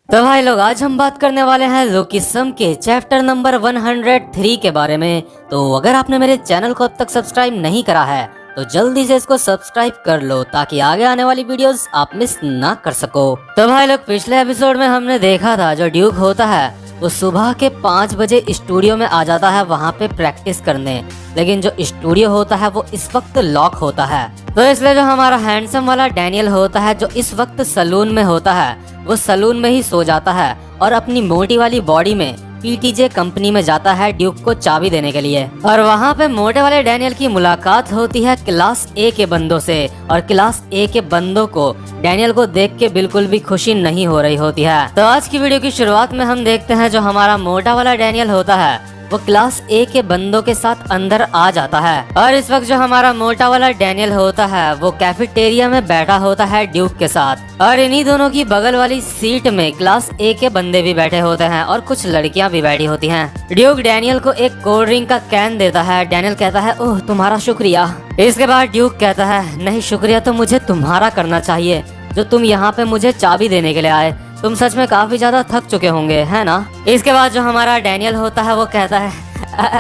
तो भाई लोग, आज हम बात करने वाले हैं लोकिसम के चैप्टर नंबर 103 के बारे में। तो अगर आपने मेरे चैनल को अब तक सब्सक्राइब नहीं करा है तो जल्दी से इसको सब्सक्राइब कर लो ताकि आगे आने वाली वीडियोस आप मिस ना कर सको। तो भाई लोग, पिछले एपिसोड में हमने देखा था जो ड्यूक होता है वो सुबह के 5 बजे स्टूडियो में आ जाता है वहाँ पे प्रैक्टिस करने, लेकिन जो स्टूडियो होता है वो इस वक्त लॉक होता है। तो इसलिए जो हमारा हैंडसम वाला डैनियल होता है जो इस वक्त सलून में होता है वो सलून में ही सो जाता है और अपनी मोटी वाली बॉडी में पीटीजे कंपनी में जाता है ड्यूक को चाबी देने के लिए। और वहाँ पे मोटे वाले डैनियल की मुलाकात होती है क्लास ए के बंदों से, और क्लास ए के बंदों को डैनियल को देख के बिल्कुल भी खुशी नहीं हो रही होती है। तो आज की वीडियो की शुरुआत में हम देखते हैं जो हमारा मोटा वाला डैनियल होता है वो क्लास ए के बंदों के साथ अंदर आ जाता है। और इस वक्त जो हमारा मोटा वाला डैनियल होता है वो कैफेटेरिया में बैठा होता है ड्यूक के साथ, और इन्हीं दोनों की बगल वाली सीट में क्लास ए के बंदे भी बैठे होते हैं और कुछ लड़कियां भी बैठी होती हैं। ड्यूक डैनियल को एक कोल्ड ड्रिंक का कैन देता है। डैनियल कहता है, ओह तुम्हारा शुक्रिया। इसके बाद ड्यूक कहता है, नहीं शुक्रिया तो मुझे तुम्हारा करना चाहिए जो तुम यहाँ पे मुझे चाबी देने के लिए आए। तुम सच में काफी ज्यादा थक चुके होंगे, है ना। इसके बाद जो हमारा डैनियल होता है वो कहता है,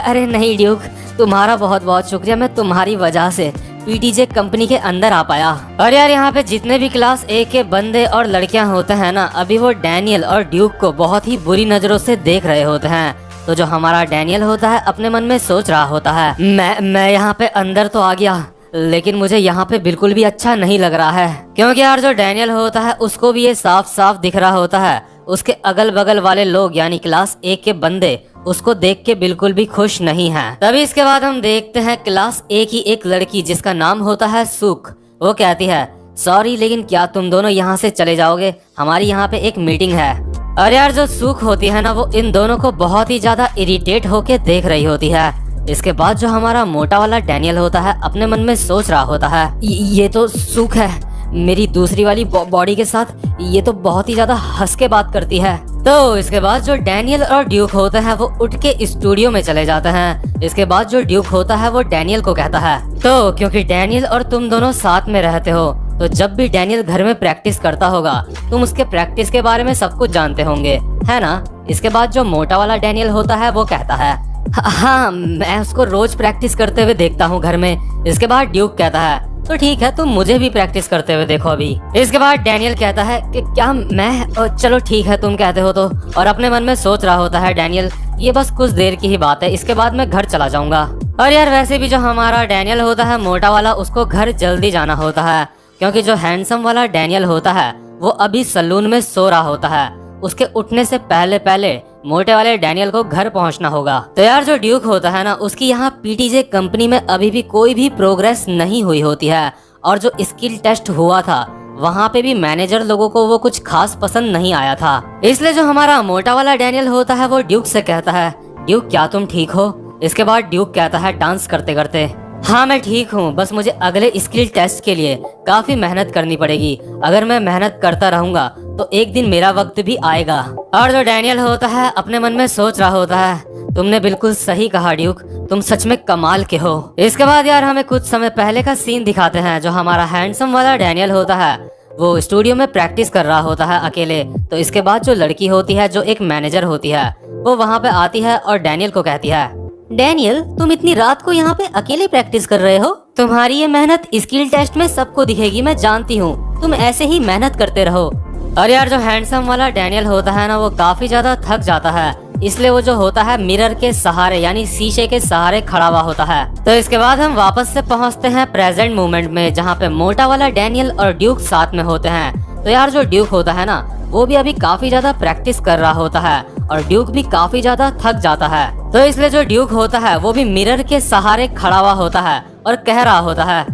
अरे नहीं ड्यूक, तुम्हारा बहुत बहुत शुक्रिया, मैं तुम्हारी वजह से पीटीजे कंपनी के अंदर आ पाया। और यार यहाँ पे जितने भी क्लास ए के बंदे और लड़कियां होते हैं ना, अभी वो डैनियल और ड्यूक को बहुत ही बुरी नजरों से देख रहे होते हैं। तो जो हमारा डैनियल होता है अपने मन में सोच रहा होता है, मैं यहाँ पे अंदर तो आ गया लेकिन मुझे यहाँ पे बिल्कुल भी अच्छा नहीं लग रहा है, क्योंकि यार जो डैनियल होता है उसको भी ये साफ साफ दिख रहा होता है उसके अगल बगल वाले लोग यानी क्लास ए के बंदे उसको देख के बिल्कुल भी खुश नहीं हैं। तभी इसके बाद हम देखते हैं क्लास ए की एक लड़की जिसका नाम होता है सुख। वो कहती है, सॉरी लेकिन क्या तुम दोनों यहाँ से चले जाओगे, हमारी यहाँ पे एक मीटिंग है। और यार जो सुख होती है ना वो इन दोनों को बहुत ही ज्यादा इरिटेट होके देख रही होती है। इसके बाद जो हमारा मोटा वाला डैनियल होता है अपने मन में सोच रहा होता है, ये तो सुख है, मेरी दूसरी वाली बॉडी के साथ ये तो बहुत ही ज्यादा हंस के बात करती है। तो इसके बाद जो डैनियल और ड्यूक होते हैं वो उठ के स्टूडियो में चले जाते हैं। इसके बाद जो ड्यूक होता है वो डैनियल को कहता है, तो क्योंकि डैनियल और तुम दोनों साथ में रहते हो तो जब भी डैनियल घर में प्रैक्टिस करता होगा तुम उसके प्रैक्टिस के बारे में सब कुछ जानते होंगे, है ना। इसके बाद जो मोटा वाला डैनियल होता है वो कहता है, हाँ मैं उसको रोज प्रैक्टिस करते हुए देखता हूँ घर में। इसके बाद ड्यूक कहता है, तो ठीक है तुम मुझे भी प्रैक्टिस करते हुए देखो अभी। इसके बाद डैनियल कहता है कि क्या मैं, चलो ठीक है तुम कहते हो तो। और अपने मन में सोच रहा होता है डैनियल, ये बस कुछ देर की ही बात है, इसके बाद मैं घर चला जाऊंगा। और यार वैसे भी जो हमारा डैनियल होता है मोटा वाला उसको घर जल्दी जाना होता है, क्योंकि जो हैंडसम वाला डैनियल होता है वो अभी सलून में सो रहा होता है। उसके उठने से पहले पहले मोटे वाले डैनियल को घर पहुंचना होगा। तो यार जो ड्यूक होता है ना उसकी यहाँ पीटीजे कंपनी में अभी भी कोई भी प्रोग्रेस नहीं हुई होती है, और जो स्किल टेस्ट हुआ था वहाँ पे भी मैनेजर लोगों को वो कुछ खास पसंद नहीं आया था। इसलिए जो हमारा मोटा वाला डैनियल होता है वो ड्यूक से कहता है, ड्यूक क्या तुम ठीक हो। इसके बाद ड्यूक कहता है डांस करते करते, हाँ मैं ठीक हूँ, बस मुझे अगले स्किल टेस्ट के लिए काफी मेहनत करनी पड़ेगी। अगर मैं मेहनत करता रहूंगा तो एक दिन मेरा वक्त भी आएगा। और जो डैनियल होता है अपने मन में सोच रहा होता है, तुमने बिल्कुल सही कहा ड्यूक, तुम सच में कमाल के हो। इसके बाद यार हमें कुछ समय पहले का सीन दिखाते हैं। जो हमारा हैंडसम वाला डैनियल होता है वो स्टूडियो में प्रैक्टिस कर रहा होता है अकेले। तो इसके बाद जो लड़की होती है जो एक मैनेजर होती है वो वहाँ पे आती है और डैनियल को कहती है, डैनियल तुम इतनी रात को यहाँ पे अकेले प्रैक्टिस कर रहे हो, तुम्हारी ये मेहनत स्किल टेस्ट में सबको दिखेगी, मैं जानती हूँ, तुम ऐसे ही मेहनत करते रहो। और यार जो हैंडसम वाला डैनियल होता है ना वो काफी ज्यादा थक जाता है, इसलिए वो जो होता है मिरर के सहारे यानी शीशे के सहारे खड़ा हुआ होता है। तो इसके बाद हम वापस से पहुँचते हैं प्रेजेंट मोमेंट में, जहाँ पे मोटा वाला डैनियल और ड्यूक साथ में होते हैं। तो यार जो ड्यूक होता है ना वो भी अभी काफी ज्यादा प्रैक्टिस कर रहा होता है और ड्यूक भी काफी ज्यादा थक जाता है। तो इसलिए जो ड्यूक होता है वो भी मिरर के सहारे खड़ा हुआ होता है और कह रहा होता है,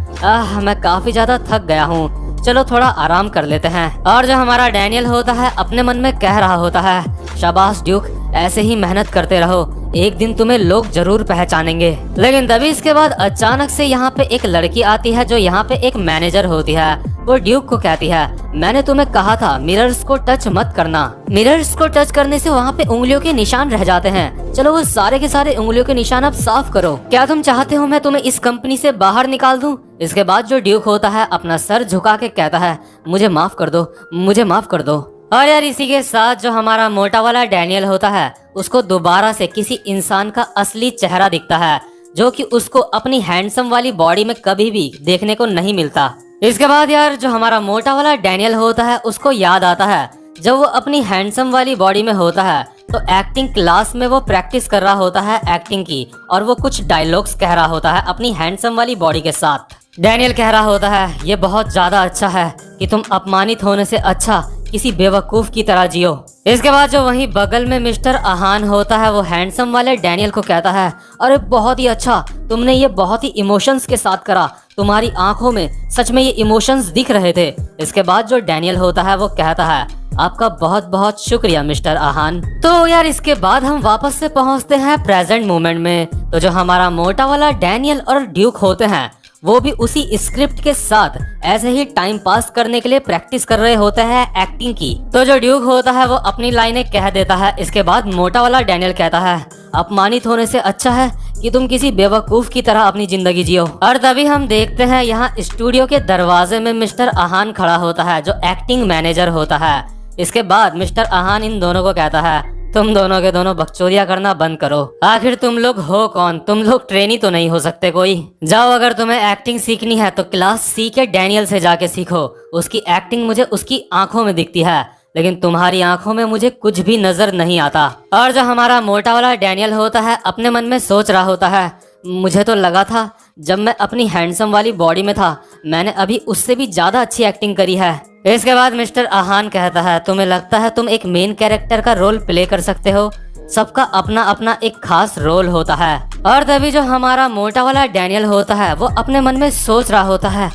मैं काफी ज्यादा थक गया हूँ, चलो थोड़ा आराम कर लेते हैं। और जो हमारा डैनियल होता है अपने मन में कह रहा होता है, शाबाश ड्यूक, ऐसे ही मेहनत करते रहो, एक दिन तुम्हें लोग जरूर पहचानेंगे। लेकिन तभी इसके बाद अचानक से यहाँ पे एक लड़की आती है जो यहाँ पे एक मैनेजर होती है। वो ड्यूक को कहती है, मैंने तुम्हें कहा था मिरर्स को टच मत करना, मिरर्स को टच करने से वहाँ पे उंगलियों के निशान रह जाते हैं, चलो वो सारे के सारे उंगलियों के निशान अब साफ करो। क्या तुम चाहते हो मैं तुम्हें इस कंपनी से बाहर निकाल दूं? इसके बाद जो ड्यूक होता है अपना सर झुका के कहता है, मुझे माफ कर दो, मुझे माफ कर दो। और यार इसी के साथ जो हमारा मोटा वाला डैनियल होता है उसको दोबारा से किसी इंसान का असली चेहरा दिखता है जो कि उसको अपनी हैंडसम वाली बॉडी में कभी भी देखने को नहीं मिलता। इसके बाद यार जो हमारा मोटा वाला डैनियल होता है उसको याद आता है जब वो अपनी हैंडसम वाली बॉडी में होता है तो एक्टिंग क्लास में वो प्रैक्टिस कर रहा होता है एक्टिंग की, और वो कुछ डायलॉग्स कह रहा होता है अपनी हैंडसम वाली बॉडी के साथ। डैनियल कह रहा होता है ये बहुत ज्यादा अच्छा है कि तुम अपमानित होने से अच्छा किसी बेवकूफ की तरह जियो। इसके बाद जो वहीं बगल में मिस्टर आहान होता है वो हैंडसम वाले डैनियल को कहता है अरे बहुत ही अच्छा, तुमने ये बहुत ही इमोशंस के साथ करा, तुम्हारी आंखों में सच में ये इमोशंस दिख रहे थे। इसके बाद जो डैनियल होता है वो कहता है आपका बहुत बहुत शुक्रिया मिस्टर आहान। तो यार इसके बाद हम वापस से पहुंचते हैं प्रेजेंट मोमेंट में। तो जो हमारा मोटा वाला डैनियल और ड्यूक होते हैं वो भी उसी स्क्रिप्ट के साथ ऐसे ही टाइम पास करने के लिए प्रैक्टिस कर रहे होते हैं एक्टिंग की। तो जो ड्यूक होता है वो अपनी लाइनें कह देता है। इसके बाद मोटा वाला डैनियल कहता है अपमानित होने से अच्छा है कि तुम किसी बेवकूफ की तरह अपनी जिंदगी जियो। और तभी हम देखते हैं यहाँ स्टूडियो के दरवाजे में मिस्टर आहान खड़ा होता है जो एक्टिंग मैनेजर होता है। इसके बाद मिस्टर आहान इन दोनों को कहता है तुम दोनों के दोनों बकचोदिया करना बंद करो, आखिर तुम लोग हो कौन, तुम लोग ट्रेनी तो नहीं हो सकते कोई। जाओ अगर तुम्हें एक्टिंग सीखनी है तो क्लास सी के डैनियल से जाके सीखो, उसकी एक्टिंग मुझे उसकी आंखों में दिखती है लेकिन तुम्हारी आंखों में मुझे कुछ भी नजर नहीं आता। और जो हमारा मोटा वाला डैनियल होता है अपने मन में सोच रहा होता है मुझे तो लगा था जब मैं अपनी हैंडसम वाली बॉडी में था मैंने अभी उससे भी ज्यादा अच्छी एक्टिंग करी है। इसके बाद मिस्टर आहान कहता है तुम्हें लगता है तुम एक मेन कैरेक्टर का रोल प्ले कर सकते हो, सबका अपना अपना एक खास रोल होता है। और तभी जो हमारा मोटा वाला डैनियल होता है वो अपने मन में सोच रहा होता है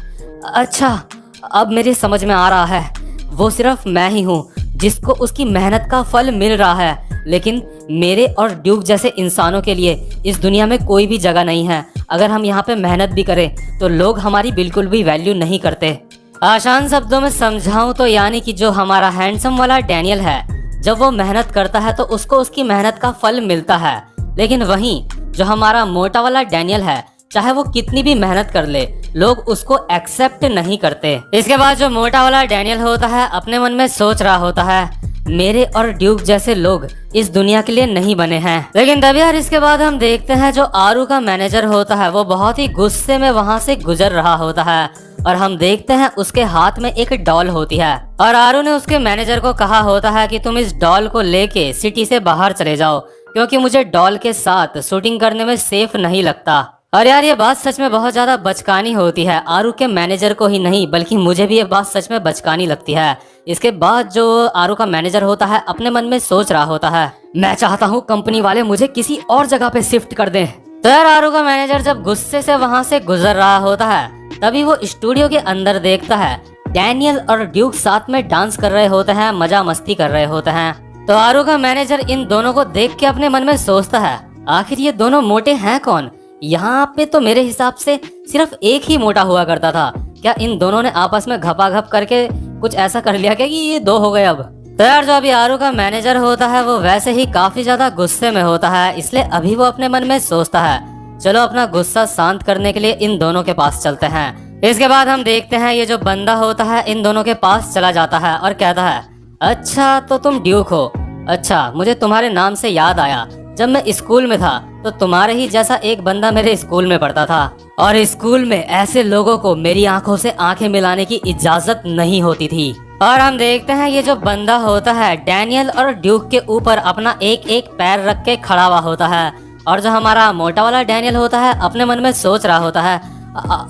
अच्छा अब मेरी समझ में आ रहा है, वो सिर्फ मैं ही हूँ जिसको उसकी मेहनत का फल मिल रहा है, लेकिन मेरे और ड्यूक जैसे इंसानों के लिए इस दुनिया में कोई भी जगह नहीं है। अगर हम यहाँ पे मेहनत भी करें तो लोग हमारी बिल्कुल भी वैल्यू नहीं करते। आसान शब्दों में समझाऊं तो यानी कि जो हमारा हैंडसम वाला डैनियल है जब वो मेहनत करता है तो उसको उसकी मेहनत का फल मिलता है, लेकिन वहीं जो हमारा मोटा वाला डैनियल है चाहे वो कितनी भी मेहनत कर ले लोग उसको एक्सेप्ट नहीं करते। इसके बाद जो मोटा वाला डैनियल होता है अपने मन में सोच रहा होता है मेरे और ड्यूक जैसे लोग इस दुनिया के लिए नहीं बने हैं। लेकिन तभी यार इसके बाद हम देखते हैं जो आरू का मैनेजर होता है वो बहुत ही गुस्से में वहाँ से गुजर रहा होता है और हम देखते हैं उसके हाथ में एक डॉल होती है और आरू ने उसके मैनेजर को कहा होता है कि तुम इस डॉल को लेके सिटी से बाहर चले जाओ क्योंकि मुझे डॉल के साथ शूटिंग करने में सेफ नहीं लगता। और यार ये बात सच में बहुत ज्यादा बचकानी होती है, आरू के मैनेजर को ही नहीं बल्कि मुझे भी ये बात सच में बचकानी लगती है। इसके बाद जो आरू का मैनेजर होता है अपने मन में सोच रहा होता है मैं चाहता हूँ कंपनी वाले मुझे किसी और जगह पे शिफ्ट कर दें। तो यार आरू का मैनेजर जब गुस्से से वहाँ से गुजर रहा होता है तभी वो स्टूडियो के अंदर देखता है डैनियल और ड्यूक साथ में डांस कर रहे होते हैं, मजा मस्ती कर रहे होते हैं। तो आरू का मैनेजर इन दोनों को देख के अपने मन में सोचता है आखिर ये दोनों मोटे हैं कौन, यहाँ पे तो मेरे हिसाब से सिर्फ एक ही मोटा हुआ करता था, क्या इन दोनों ने आपस में घपाघप करके कुछ ऐसा कर लिया क्या कि ये दो हो गए अब। तो यार जो अभी आरू का मैनेजर होता है वो वैसे ही काफी ज्यादा गुस्से में होता है, इसलिए अभी वो अपने मन में सोचता है चलो अपना गुस्सा शांत करने के लिए इन दोनों के पास चलते हैं। इसके बाद हम देखते हैं ये जो बंदा होता है इन दोनों के पास चला जाता है और कहता है अच्छा तो तुम ड्यूक हो, अच्छा मुझे तुम्हारे नाम से याद आया जब मैं स्कूल में था तो तुम्हारे ही जैसा एक बंदा मेरे स्कूल में पढ़ता था और स्कूल में ऐसे लोगों को मेरी आंखों से आंखें मिलाने की इजाजत नहीं होती थी। और हम देखते हैं ये जो बंदा होता है डैनियल और ड्यूक के ऊपर अपना एक एक पैर रख के खड़ा हुआ होता है और जो हमारा मोटा वाला डैनियल होता है अपने मन में सोच रहा होता है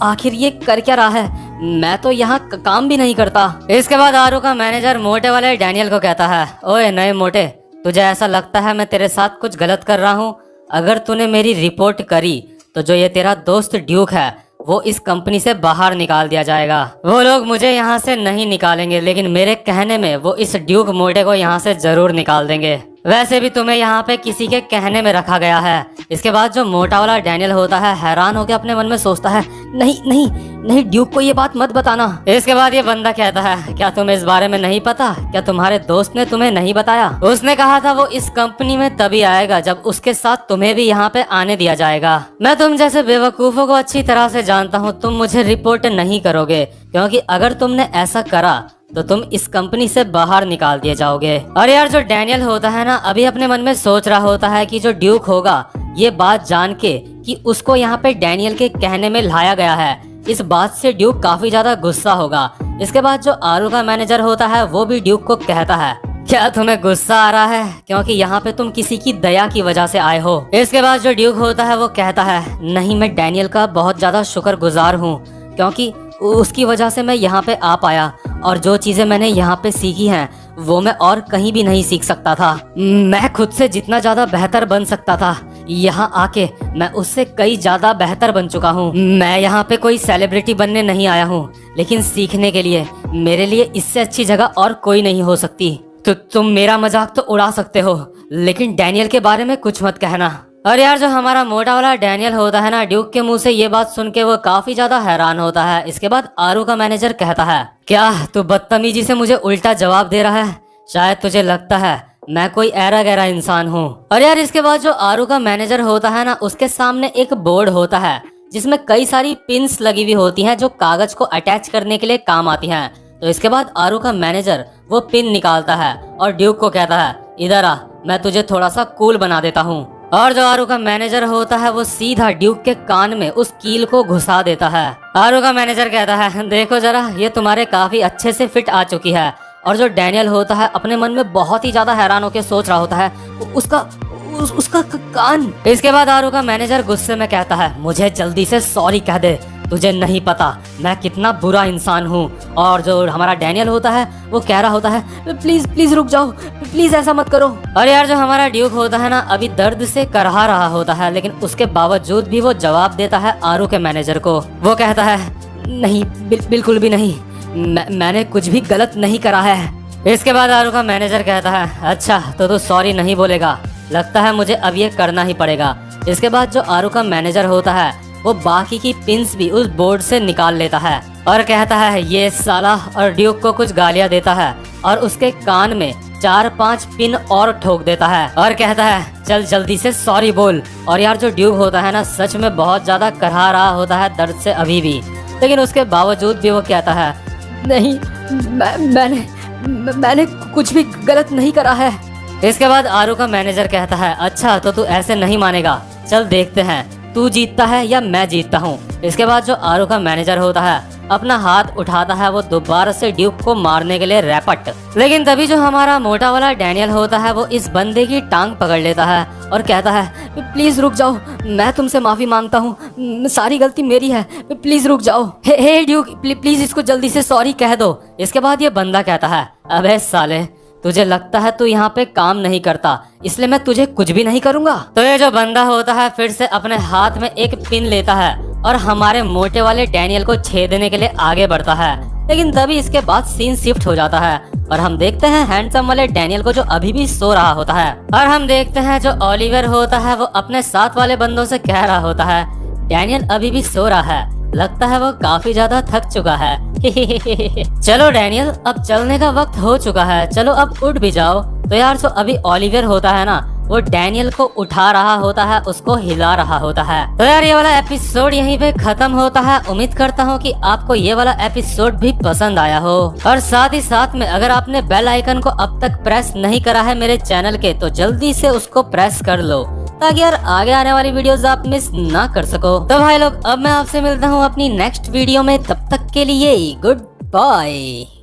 आखिर ये कर क्या रहा है, मैं तो यहाँ काम भी नहीं करता। इसके बाद आरू का मैनेजर मोटे वाले डैनियल को कहता है ओए नए मोटे, तुझे ऐसा लगता है मैं तेरे साथ कुछ गलत कर रहा हूँ, अगर तूने मेरी रिपोर्ट करी तो जो ये तेरा दोस्त ड्यूक है वो इस कंपनी से बाहर निकाल दिया जाएगा। वो लोग मुझे यहाँ से नहीं निकालेंगे लेकिन मेरे कहने में वो इस ड्यूक मोटे को यहाँ से जरूर निकाल देंगे, वैसे भी तुम्हें यहाँ पे किसी के कहने में रखा गया है। इसके बाद जो मोटा वाला डैनियल होता है हैरान होकर अपने मन में सोचता है नहीं नहीं नहीं ड्यूक को ये बात मत बताना। इसके बाद ये बंदा कहता है क्या तुम्हें इस बारे में नहीं पता, क्या तुम्हारे दोस्त ने तुम्हें नहीं बताया, उसने कहा था वो इस कंपनी में तभी आएगा जब उसके साथ तुम्हें भी यहाँ पे आने दिया जाएगा। मैं तुम जैसे बेवकूफों को अच्छी तरह से जानता हूँ, तुम मुझे रिपोर्ट नहीं करोगे क्योंकि अगर तुमने ऐसा करा तो तुम इस कंपनी से बाहर निकाल दिए जाओगे। और यार जो डैनियल होता है ना, अभी अपने मन में सोच रहा होता है कि जो ड्यूक होगा ये बात जान के कि उसको यहाँ पे डैनियल के कहने में लाया गया है, इस बात से ड्यूक काफी ज्यादा गुस्सा होगा। इसके बाद जो आरू का मैनेजर होता है वो भी ड्यूक को कहता है, क्या तुम्हें गुस्सा आ रहा है क्योंकि यहाँ पे तुम किसी की दया की वजह से आए हो। इसके बाद जो ड्यूक होता है वो कहता है, नहीं मैं डैनियल का बहुत ज्यादा शुक्रगुजार हूँ क्योंकि उसकी वजह से मैं यहाँ पे आ पाया और जो चीजें मैंने यहाँ पे सीखी हैं वो मैं और कहीं भी नहीं सीख सकता था। मैं खुद से जितना ज्यादा बेहतर बन सकता था यहाँ आके मैं उससे कई ज्यादा बेहतर बन चुका हूँ। मैं यहाँ पे कोई सेलिब्रिटी बनने नहीं आया हूँ, लेकिन सीखने के लिए। मेरे लिए इससे अच्छी जगह और कोई नहीं हो सकती। तो तुम मेरा मजाक तो उड़ा सकते हो, लेकिन डैनियल के बारे में कुछ मत कहना। और यार जो हमारा मोटा वाला डैनियल होता है ना, ड्यूक के मुंह से ये बात सुन के वो काफी ज्यादा हैरान होता है। इसके बाद आरू का मैनेजर कहता है, क्या तू बदतमीजी से मुझे उल्टा जवाब दे रहा है? शायद तुझे लगता है मैं कोई ऐरा गैरा इंसान हूँ। और यार इसके बाद जो आरू का मैनेजर होता है ना, उसके सामने एक बोर्ड होता है जिसमें कई सारी पिन्स लगी हुई होती हैं जो कागज को अटैच करने के लिए काम आती हैं। तो इसके बाद आरू का मैनेजर वो पिन निकालता है और ड्यूक को कहता है, इधर आ, मैं तुझे थोड़ा सा कूल बना देता हूँ। और जो आरू का मैनेजर होता है वो सीधा ड्यूक के कान में उस कील को घुसा देता है। आरू का मैनेजर कहता है, देखो जरा ये तुम्हारे काफी अच्छे से फिट आ चुकी है। और जो डैनियल होता है अपने मन में बहुत ही ज्यादा हैरान होकर सोच रहा होता है, उसका कान। इसके बाद आरू का मैनेजर गुस्से में कहता है, मुझे जल्दी से सॉरी कह दे, तुझे नहीं पता मैं कितना बुरा इंसान हूँ। और जो हमारा डैनियल होता है वो कह रहा होता है, प्लीज प्लीज रुक जाओ, प्लीज ऐसा मत करो। और यार जो हमारा ड्यूक होता है ना, अभी दर्द से करहा रहा होता है, लेकिन उसके बावजूद भी वो जवाब देता है आरू के मैनेजर को। वो कहता है, नहीं बिल्कुल भी नहीं, मैंने कुछ भी गलत नहीं करा है। इसके बाद आरू का मैनेजर कहता है, अच्छा तो तू सॉरी नहीं बोलेगा, लगता है मुझे अब ये करना ही पड़ेगा। इसके बाद जो आरू का मैनेजर होता है वो बाकी की पिन्स भी उस बोर्ड से निकाल लेता है और कहता है, ये साला, और ड्यूक को कुछ गालियां देता है और उसके कान में 4-5 पिन और ठोक देता है और कहता है, चल जल्दी से सॉरी बोल। और यार जो ड्यूक होता है ना, सच में बहुत ज्यादा करहा रहा होता है दर्द से अभी भी, लेकिन उसके बावजूद भी वो कहता है, नहीं मैंने कुछ भी गलत नहीं करा है। इसके बाद आरू का मैनेजर कहता है, अच्छा तो तू ऐसे नहीं मानेगा, चल देखते हैं तू जीतता है या मैं जीतता हूँ। इसके बाद जो आरू का मैनेजर होता है अपना हाथ उठाता है वो दोबारा से ड्यूक को मारने के लिए रैपट। लेकिन तभी जो हमारा मोटा वाला डैनियल होता है वो इस बंदे की टांग पकड़ लेता है और कहता है, प्लीज रुक जाओ, मैं तुमसे माफी मांगता हूँ, सारी गलती मेरी है, प्लीज रुक जाओ। हे ड्यूक, प्लीज इसको जल्दी से सॉरी कह दो। इसके बाद ये बंदा कहता है, अबे साले, तुझे लगता है तू यहाँ पे काम नहीं करता इसलिए मैं तुझे कुछ भी नहीं करूँगा। तो ये जो बंदा होता है फिर से अपने हाथ में एक पिन लेता है और हमारे मोटे वाले डैनियल को छेदने के लिए आगे बढ़ता है। लेकिन तभी इसके बाद सीन शिफ्ट हो जाता है और हम देखते हैं हैंडसम वाले डैनियल को जो अभी भी सो रहा होता है। और हम देखते हैं जो ओलिवर होता है वो अपने साथ वाले बंदों से कह रहा होता है, डैनियल अभी भी सो रहा है, लगता है वो काफी ज्यादा थक चुका है। चलो डैनियल, अब चलने का वक्त हो चुका है, चलो अब उठ भी जाओ। तो यार जो अभी ओलिवर होता है ना, वो डैनियल को उठा रहा होता है, उसको हिला रहा होता है। तो यार ये वाला एपिसोड यहीं पे खत्म होता है। उम्मीद करता हूँ कि आपको ये वाला एपिसोड भी पसंद आया हो। और साथ ही साथ में अगर आपने बेल आइकन को अब तक प्रेस नहीं करा है मेरे चैनल के, तो जल्दी से उसको प्रेस कर लो ताकि यार आगे आने वाली वीडियोस आप मिस ना कर सको। तो भाई लोग, अब मैं आपसे मिलता हूँ अपनी नेक्स्ट वीडियो में, तब तक के लिए गुड बाय।